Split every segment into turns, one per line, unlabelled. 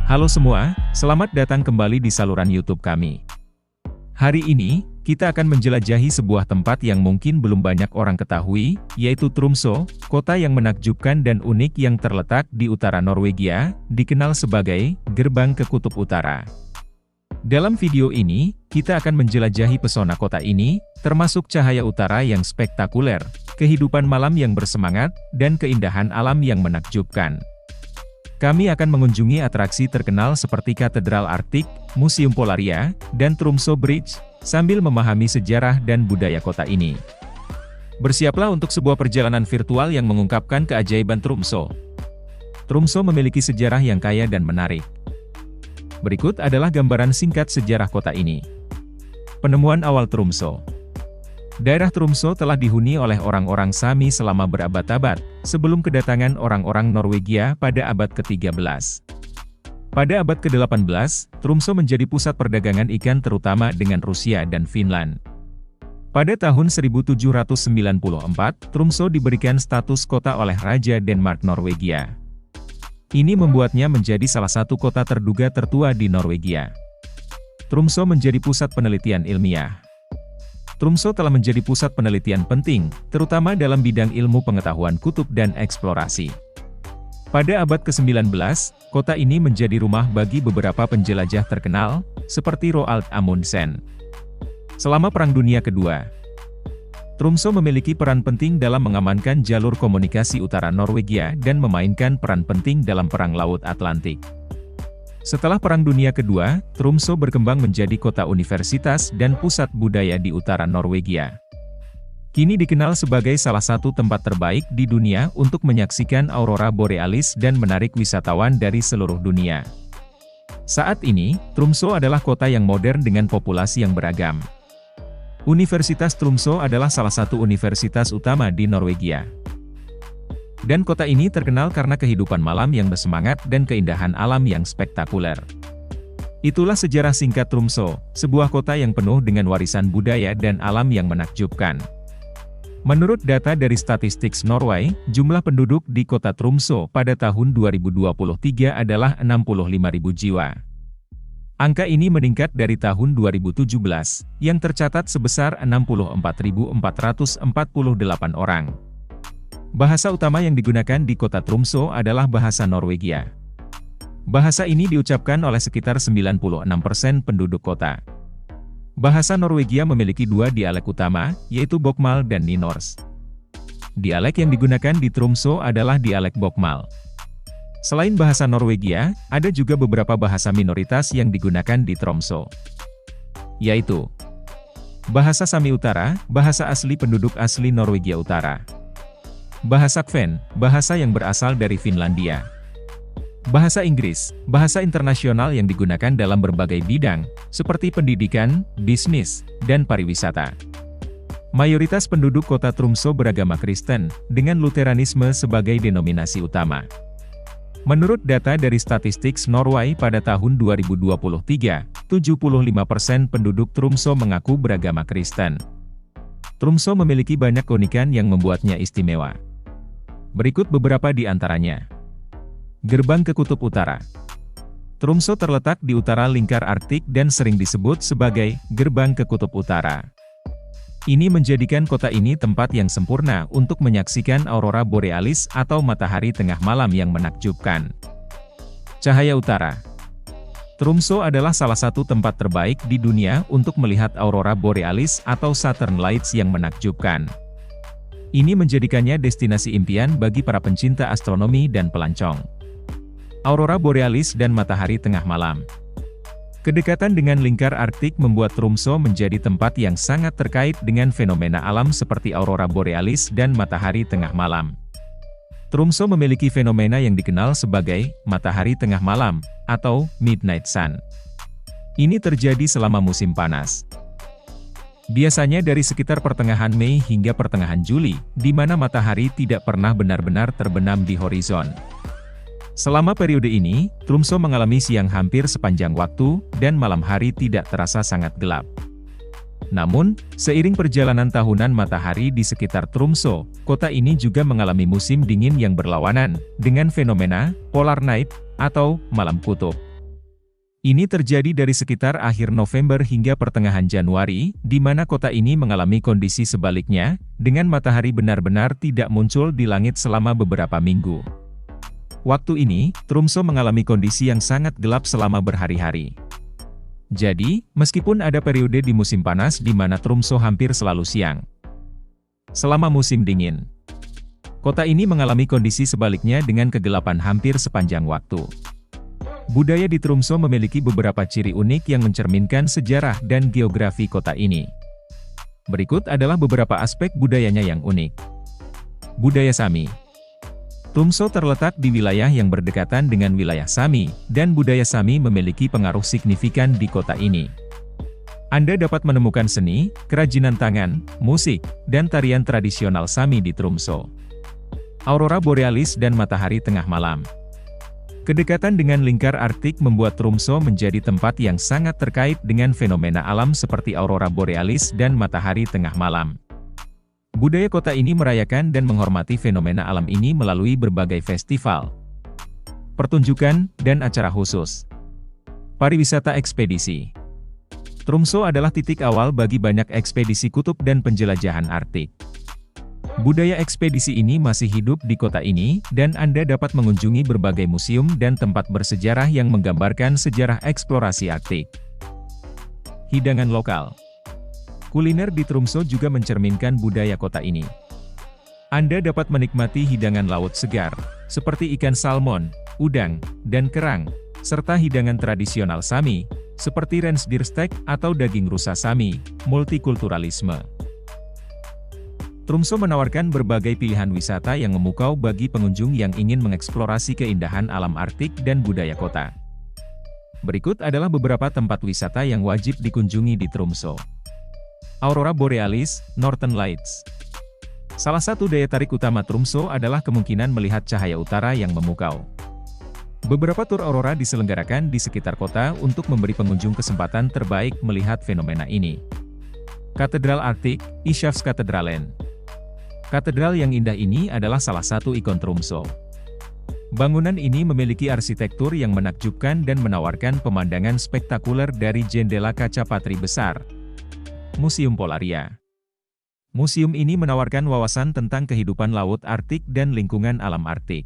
Halo semua, selamat datang kembali di saluran YouTube kami. Hari ini, kita akan menjelajahi sebuah tempat yang mungkin belum banyak orang ketahui, yaitu Tromsø, kota yang menakjubkan dan unik yang terletak di utara Norwegia, dikenal sebagai Gerbang ke Kutub Utara. Dalam video ini, kita akan menjelajahi pesona kota ini, termasuk cahaya utara yang spektakuler, kehidupan malam yang bersemangat, dan keindahan alam yang menakjubkan. Kami akan mengunjungi atraksi terkenal seperti Katedral Arktik, Museum Polaria, dan Tromsø Bridge, sambil memahami sejarah dan budaya kota ini. Bersiaplah untuk sebuah perjalanan virtual yang mengungkapkan keajaiban Tromsø. Tromsø memiliki sejarah yang kaya dan menarik. Berikut adalah gambaran singkat sejarah kota ini. Penemuan awal Tromsø. Daerah Tromsø telah dihuni oleh orang-orang Sami selama berabad-abad, sebelum kedatangan orang-orang Norwegia pada abad ke-13. Pada abad ke-18, Tromsø menjadi pusat perdagangan ikan terutama dengan Rusia dan Finland. Pada tahun 1794, Tromsø diberikan status kota oleh Raja Denmark Norwegia. Ini membuatnya menjadi salah satu kota terduga tertua di Norwegia. Tromsø menjadi pusat penelitian ilmiah. Tromsø telah menjadi pusat penelitian penting, terutama dalam bidang ilmu pengetahuan kutub dan eksplorasi. Pada abad ke-19, kota ini menjadi rumah bagi beberapa penjelajah terkenal, seperti Roald Amundsen. Selama Perang Dunia Kedua, Tromsø memiliki peran penting dalam mengamankan jalur komunikasi utara Norwegia dan memainkan peran penting dalam Perang Laut Atlantik. Setelah Perang Dunia Kedua, Tromsø berkembang menjadi kota universitas dan pusat budaya di utara Norwegia. Kini dikenal sebagai salah satu tempat terbaik di dunia untuk menyaksikan aurora borealis dan menarik wisatawan dari seluruh dunia. Saat ini, Tromsø adalah kota yang modern dengan populasi yang beragam. Universitas Tromsø adalah salah satu universitas utama di Norwegia. Dan kota ini terkenal karena kehidupan malam yang bersemangat dan keindahan alam yang spektakuler. Itulah sejarah singkat Tromsø, sebuah kota yang penuh dengan warisan budaya dan alam yang menakjubkan. Menurut data dari statistik Norway, jumlah penduduk di kota Tromsø pada tahun 2023 adalah 65.000 jiwa. Angka ini meningkat dari tahun 2017, yang tercatat sebesar 64.448 orang. Bahasa utama yang digunakan di kota Tromsø adalah bahasa Norwegia. Bahasa ini diucapkan oleh sekitar 96% penduduk kota. Bahasa Norwegia memiliki dua dialek utama, yaitu Bokmål dan Nynorsk. Dialek yang digunakan di Tromsø adalah dialek Bokmål. Selain bahasa Norwegia, ada juga beberapa bahasa minoritas yang digunakan di Tromsø, yaitu bahasa Sami Utara, bahasa asli penduduk asli Norwegia Utara. Bahasa Kven, bahasa yang berasal dari Finlandia. Bahasa Inggris, bahasa internasional yang digunakan dalam berbagai bidang, seperti pendidikan, bisnis, dan pariwisata. Mayoritas penduduk kota Tromsø beragama Kristen, dengan Luteranisme sebagai denominasi utama. Menurut data dari statistik Norway pada tahun 2023, 75% penduduk Tromsø mengaku beragama Kristen. Tromsø memiliki banyak keunikan yang membuatnya istimewa. Berikut beberapa di antaranya. Gerbang ke Kutub Utara. Tromsø terletak di utara lingkar Arktik dan sering disebut sebagai Gerbang ke Kutub Utara. Ini menjadikan kota ini tempat yang sempurna untuk menyaksikan aurora borealis atau matahari tengah malam yang menakjubkan. Cahaya utara. Tromsø adalah salah satu tempat terbaik di dunia untuk melihat aurora borealis atau Southern Lights yang menakjubkan. Ini menjadikannya destinasi impian bagi para pencinta astronomi dan pelancong. Aurora borealis dan matahari tengah malam. Kedekatan dengan lingkar Arktik membuat Tromsø menjadi tempat yang sangat terkait dengan fenomena alam seperti aurora borealis dan matahari tengah malam. Tromsø memiliki fenomena yang dikenal sebagai matahari tengah malam atau midnight sun. Ini terjadi selama musim panas. Biasanya dari sekitar pertengahan Mei hingga pertengahan Juli, di mana matahari tidak pernah benar-benar terbenam di horizon. Selama periode ini, Tromsø mengalami siang hampir sepanjang waktu, dan malam hari tidak terasa sangat gelap. Namun, seiring perjalanan tahunan matahari di sekitar Tromsø, kota ini juga mengalami musim dingin yang berlawanan, dengan fenomena polar night, atau malam kutub. Ini terjadi dari sekitar akhir November hingga pertengahan Januari, di mana kota ini mengalami kondisi sebaliknya, dengan matahari benar-benar tidak muncul di langit selama beberapa minggu. Waktu ini, Tromsø mengalami kondisi yang sangat gelap selama berhari-hari. Jadi, meskipun ada periode di musim panas di mana Tromsø hampir selalu siang. Selama musim dingin, kota ini mengalami kondisi sebaliknya dengan kegelapan hampir sepanjang waktu. Budaya di Tromsø memiliki beberapa ciri unik yang mencerminkan sejarah dan geografi kota ini. Berikut adalah beberapa aspek budayanya yang unik. Budaya Sami. Tromsø terletak di wilayah yang berdekatan dengan wilayah Sami, dan budaya Sami memiliki pengaruh signifikan di kota ini. Anda dapat menemukan seni, kerajinan tangan, musik, dan tarian tradisional Sami di Tromsø. Aurora borealis dan matahari tengah malam. Kedekatan dengan lingkar Arktik membuat Tromsø menjadi tempat yang sangat terkait dengan fenomena alam seperti aurora borealis dan matahari tengah malam. Budaya kota ini merayakan dan menghormati fenomena alam ini melalui berbagai festival, pertunjukan, dan acara khusus. Pariwisata ekspedisi. Tromsø adalah titik awal bagi banyak ekspedisi kutub dan penjelajahan Arktik. Budaya ekspedisi ini masih hidup di kota ini, dan Anda dapat mengunjungi berbagai museum dan tempat bersejarah yang menggambarkan sejarah eksplorasi Arktik. Hidangan lokal. Kuliner di Tromsø juga mencerminkan budaya kota ini. Anda dapat menikmati hidangan laut segar, seperti ikan salmon, udang, dan kerang, serta hidangan tradisional Sami, seperti rensdyrsteak atau daging rusa Sami. Multikulturalisme. Tromsø menawarkan berbagai pilihan wisata yang memukau bagi pengunjung yang ingin mengeksplorasi keindahan alam Arktik dan budaya kota. Berikut adalah beberapa tempat wisata yang wajib dikunjungi di Tromsø. Aurora borealis, Northern Lights. Salah satu daya tarik utama Tromsø adalah kemungkinan melihat cahaya utara yang memukau. Beberapa tur aurora diselenggarakan di sekitar kota untuk memberi pengunjung kesempatan terbaik melihat fenomena ini. Katedral Arktik, Ishavskatedralen. Katedral yang indah ini adalah salah satu ikon Tromsø. Bangunan ini memiliki arsitektur yang menakjubkan dan menawarkan pemandangan spektakuler dari jendela kaca patri besar. Museum Polaria. Museum ini menawarkan wawasan tentang kehidupan laut Arktik dan lingkungan alam Arktik.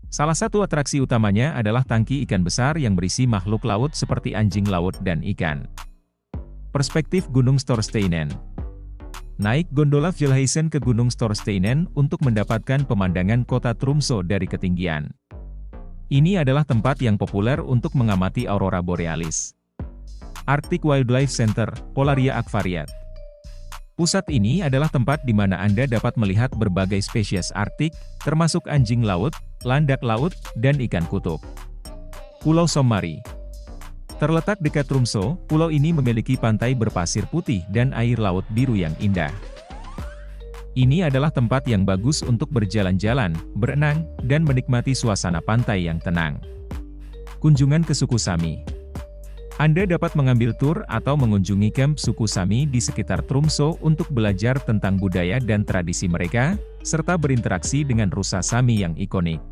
Salah satu atraksi utamanya adalah tangki ikan besar yang berisi makhluk laut seperti anjing laut dan ikan. Perspektif Gunung Storsteinen. Naik gondola Fjellheisen ke Gunung Storsteinen untuk mendapatkan pemandangan kota Tromsø dari ketinggian. Ini adalah tempat yang populer untuk mengamati aurora borealis. Arctic Wildlife Center, Polaria Akvariat. Pusat ini adalah tempat di mana Anda dapat melihat berbagai spesies Arktik, termasuk anjing laut, landak laut, dan ikan kutub. Pulau Somari. Terletak dekat Tromsø, pulau ini memiliki pantai berpasir putih dan air laut biru yang indah. Ini adalah tempat yang bagus untuk berjalan-jalan, berenang, dan menikmati suasana pantai yang tenang. Kunjungan ke suku Sami. Anda dapat mengambil tur atau mengunjungi kamp suku Sami di sekitar Tromsø untuk belajar tentang budaya dan tradisi mereka, serta berinteraksi dengan rusa Sami yang ikonik.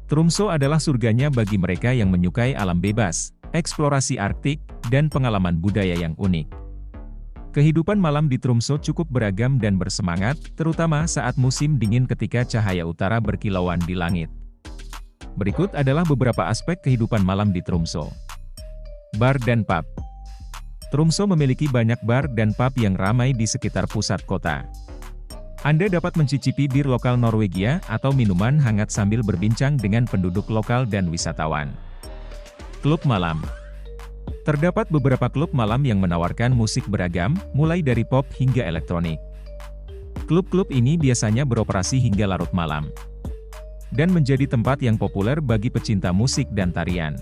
Tromsø adalah surganya bagi mereka yang menyukai alam bebas, eksplorasi Arktik, dan pengalaman budaya yang unik. Kehidupan malam di Tromsø cukup beragam dan bersemangat, terutama saat musim dingin ketika cahaya utara berkilauan di langit. Berikut adalah beberapa aspek kehidupan malam di Tromsø. Bar dan pub. Tromsø memiliki banyak bar dan pub yang ramai di sekitar pusat kota. Anda dapat mencicipi bir lokal Norwegia atau minuman hangat sambil berbincang dengan penduduk lokal dan wisatawan. Klub malam. Terdapat beberapa klub malam yang menawarkan musik beragam, mulai dari pop hingga elektronik. Klub-klub ini biasanya beroperasi hingga larut malam, dan menjadi tempat yang populer bagi pecinta musik dan tarian.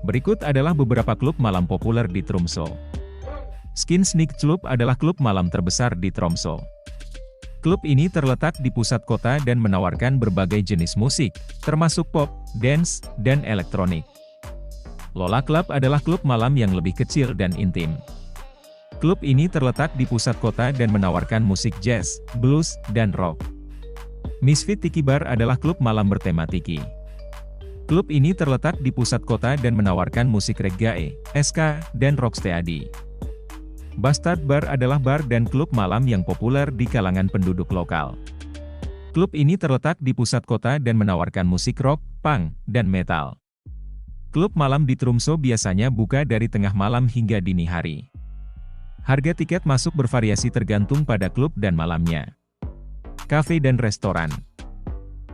Berikut adalah beberapa klub malam populer di Tromsø. Skinsnik Club adalah klub malam terbesar di Tromsø. Klub ini terletak di pusat kota dan menawarkan berbagai jenis musik, termasuk pop, dance, dan elektronik. Lola Club adalah klub malam yang lebih kecil dan intim. Klub ini terletak di pusat kota dan menawarkan musik jazz, blues, dan rock. Misfit Tiki Bar adalah klub malam bertema tiki. Klub ini terletak di pusat kota dan menawarkan musik reggae, ska, dan rocksteady. Bastard Bar adalah bar dan klub malam yang populer di kalangan penduduk lokal. Klub ini terletak di pusat kota dan menawarkan musik rock, punk, dan metal. Klub malam di Tromsø biasanya buka dari tengah malam hingga dini hari. Harga tiket masuk bervariasi tergantung pada klub dan malamnya. Kafe dan restoran.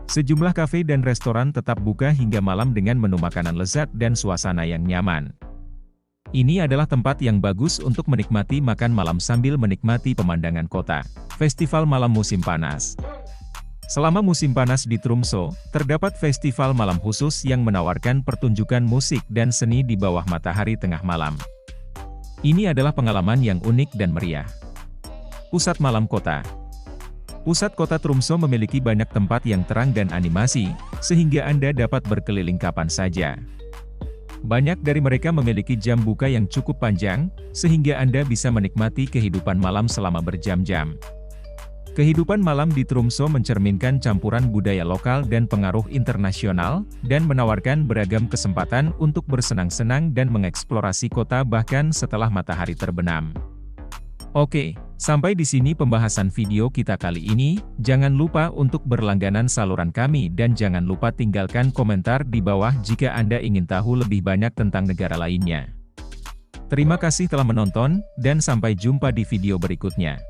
Sejumlah kafe dan restoran tetap buka hingga malam dengan menu makanan lezat dan suasana yang nyaman. Ini adalah tempat yang bagus untuk menikmati makan malam sambil menikmati pemandangan kota. Festival Malam Musim Panas. Selama musim panas di Tromsø, terdapat festival malam khusus yang menawarkan pertunjukan musik dan seni di bawah matahari tengah malam. Ini adalah pengalaman yang unik dan meriah. Pusat Malam Kota. Pusat kota Tromsø memiliki banyak tempat yang terang dan animasi, sehingga Anda dapat berkeliling kapan saja. Banyak dari mereka memiliki jam buka yang cukup panjang, sehingga Anda bisa menikmati kehidupan malam selama berjam-jam. Kehidupan malam di Tromsø mencerminkan campuran budaya lokal dan pengaruh internasional, dan menawarkan beragam kesempatan untuk bersenang-senang dan mengeksplorasi kota bahkan setelah matahari terbenam. Oke, sampai di sini pembahasan video kita kali ini. Jangan lupa untuk berlangganan saluran kami dan jangan lupa tinggalkan komentar di bawah jika Anda ingin tahu lebih banyak tentang negara lainnya. Terima kasih telah menonton, dan sampai jumpa di video berikutnya.